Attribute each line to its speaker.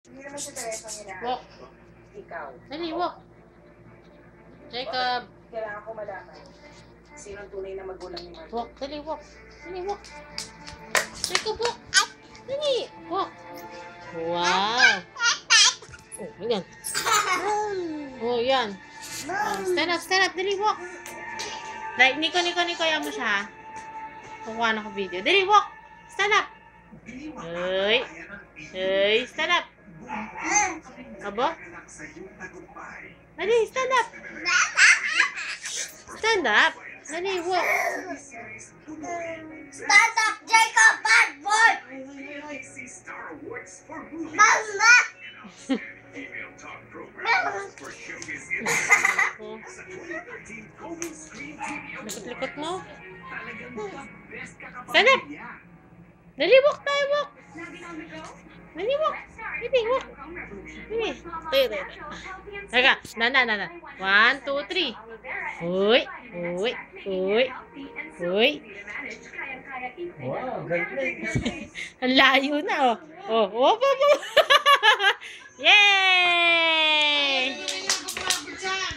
Speaker 1: Hindi naman si Teresa nila.
Speaker 2: Walk.
Speaker 1: Ikaw.
Speaker 2: Dali, walk. Jacob.
Speaker 1: Kailangan ko malaman. Sino ang tunay na magulang ni Marco?
Speaker 2: Walk. Dali, walk. Dali, walk. Jacob, walk. Dali, walk. Wow. Oh, yan. Oh, yan. Oh, stand up, stand up. Dali, walk. Like, Nico, ayaw mo siya, ha? Kukuha na ko video. Dali, walk. Stand up. Hey. Hey, stand up. Abo? Dali, stand up. Stand up. Dali, walk.
Speaker 3: Stand up, Jacob, bad boy! Mama!
Speaker 2: Likot-likot mo. Stand up. Dali, walk tayo, walk. Dali, walk. Dali, walk. Dali. Teka, na. 1, 2, 3. Uy.
Speaker 4: Wow, galing.
Speaker 2: Ang layo na, oh. Oh. Yay!